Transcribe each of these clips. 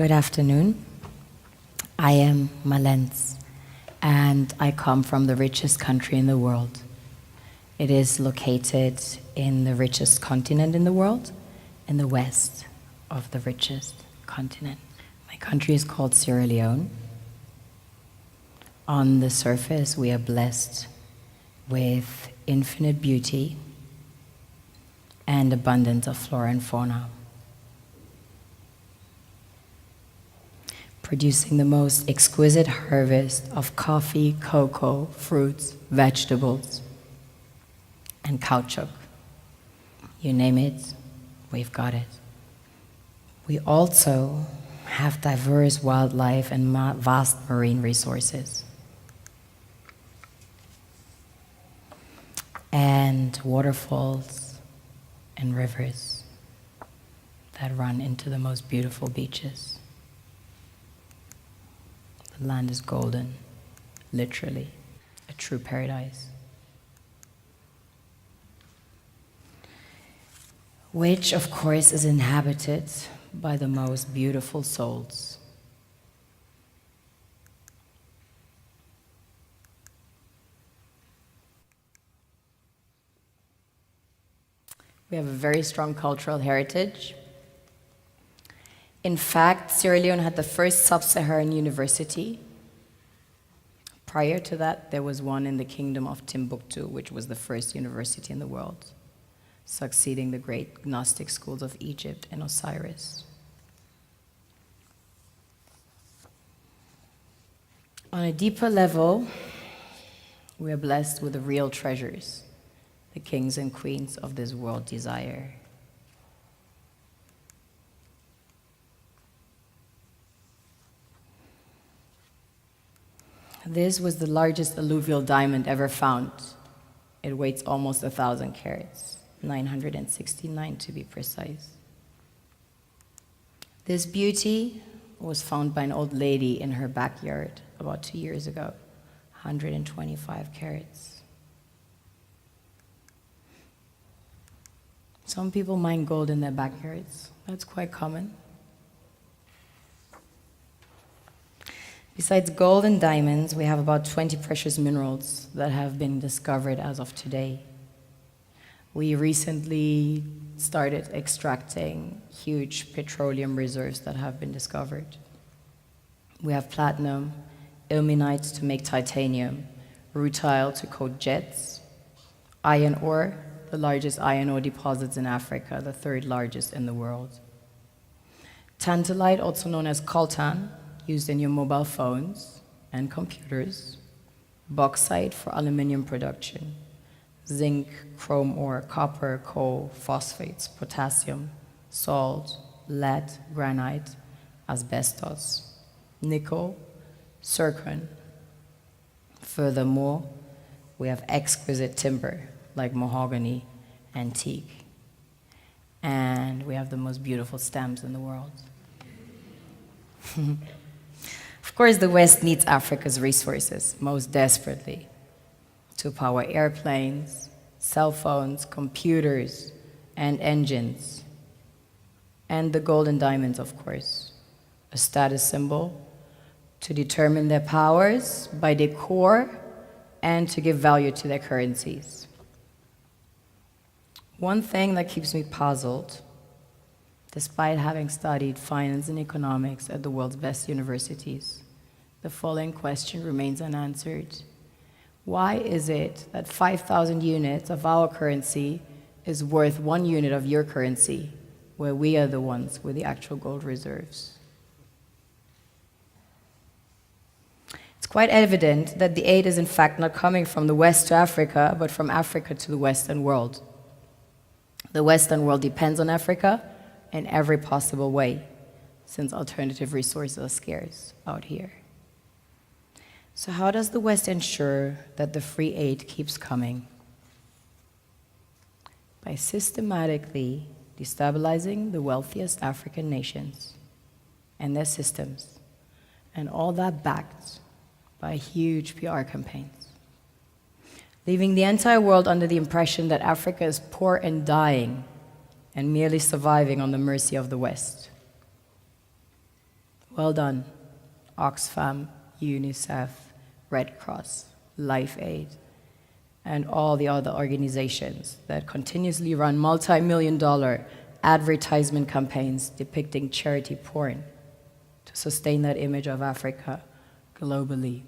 Good afternoon. I am Mallence, and I come from the richest country in the world. It is located in the richest continent in the world, in the west of the richest continent. My country is called Sierra Leone. On the surface, we are blessed with infinite beauty and abundance of flora and fauna, producing the most exquisite harvest of coffee, cocoa, fruits, vegetables, and caoutchouc. You name it, we've got it. We also have diverse wildlife and vast marine resources, and waterfalls and rivers that run into the most beautiful beaches. The land is golden, literally, a true paradise, which of course is inhabited by the most beautiful souls. We have a very strong cultural heritage. In fact, Sierra Leone had the first sub-Saharan university. Prior to that, there was one in the Kingdom of Timbuktu, which was the first university in the world, succeeding the great Gnostic schools of Egypt and Osiris. On a deeper level, we are blessed with the real treasures the kings and queens of this world desire. This was the largest alluvial diamond ever found. It weighs almost 1,000 carats, 969 to be precise. This beauty was found by an old lady in her backyard about 2 years ago, 125 carats. Some people mine gold in their backyards. That's quite common. Besides gold and diamonds, we have about 20 precious minerals that have been discovered as of today. We recently started extracting huge petroleum reserves that have been discovered. We have platinum, ilmenite to make titanium, rutile to coat jets, iron ore, the largest iron ore deposits in Africa, the third largest in the world. Tantalite, also known as coltan, used in your mobile phones and computers. Bauxite for aluminum production. Zinc, chrome ore, copper, coal, phosphates, potassium, salt, lead, granite, asbestos, nickel, zircon. Furthermore, we have exquisite timber like mahogany, antique, and we have the most beautiful stamps in the world. Of course, the West needs Africa's resources most desperately to power airplanes, cell phones, computers, and engines. And the gold and diamonds, of course, a status symbol to determine their powers by their core and to give value to their currencies. One thing that keeps me puzzled, despite having studied finance and economics at the world's best universities, the following question remains unanswered. Why is it that 5,000 units of our currency is worth 1 unit of your currency, where we are the ones with the actual gold reserves? It's quite evident that the aid is in fact not coming from the West to Africa, but from Africa to the Western world. The Western world depends on Africa in every possible way, since alternative resources are scarce out here. So how does the West ensure that the free aid keeps coming? By systematically destabilizing the wealthiest African nations and their systems, and all that backed by huge PR campaigns, leaving the entire world under the impression that Africa is poor and dying and merely surviving on the mercy of the West. Well done, Oxfam, UNICEF, Red Cross, Life Aid, and all the other organizations that continuously run multi-million-dollar advertisement campaigns depicting charity porn to sustain that image of Africa globally.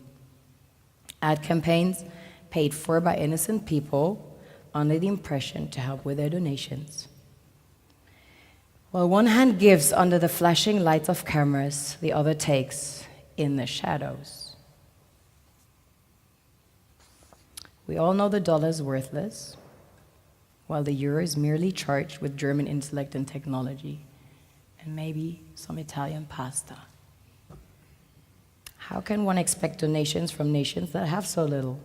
Ad campaigns paid for by innocent people under the impression to help with their donations. While one hand gives under the flashing lights of cameras, the other takes in the shadows. We all know the dollar is worthless, while the euro is merely charged with German intellect and technology, and maybe some Italian pasta. How can one expect donations from nations that have so little?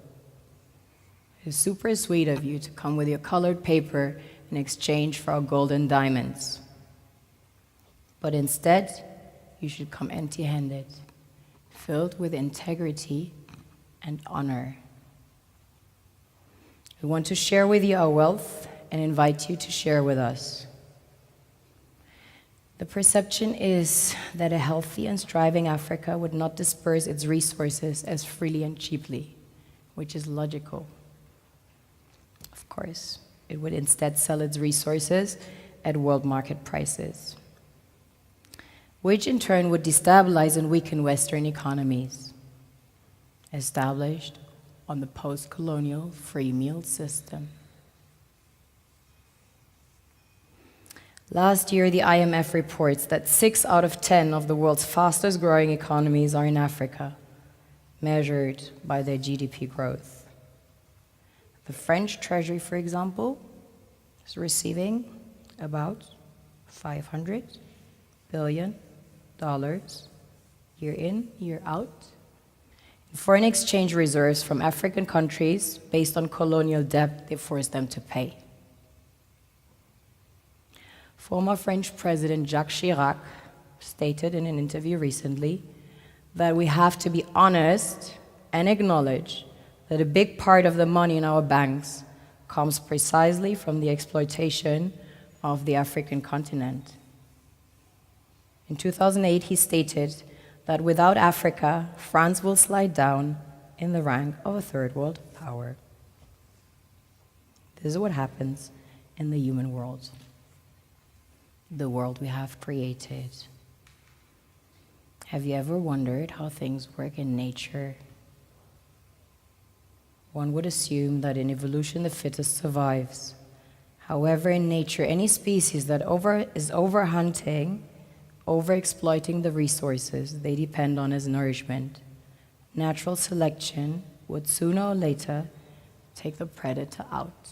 It is super sweet of you to come with your colored paper in exchange for our gold and diamonds. But instead, you should come empty-handed, filled with integrity and honor. We want to share with you our wealth and invite you to share with us. The perception is that a healthy and striving Africa would not disperse its resources as freely and cheaply, which is logical. Of course, it would instead sell its resources at world market prices, which in turn would destabilize and weaken Western economies, established on the post-colonial free meal system. Last year, the IMF reports that 6 out of 10 of the world's fastest growing economies are in Africa, measured by their GDP growth. The French Treasury, for example, is receiving about $500 billion year in, year out, in foreign exchange reserves from African countries based on colonial debt they forced them to pay. Former French President Jacques Chirac stated in an interview recently that we have to be honest and acknowledge that a big part of the money in our banks comes precisely from the exploitation of the African continent. In 2008, he stated that without Africa, France will slide down in the rank of a third world power. This is what happens in the human world, the world we have created. Have you ever wondered how things work in nature? One would assume that in evolution the fittest survives. However, in nature, any species that is overhunting, overexploiting the resources they depend on as nourishment, natural selection would sooner or later take the predator out.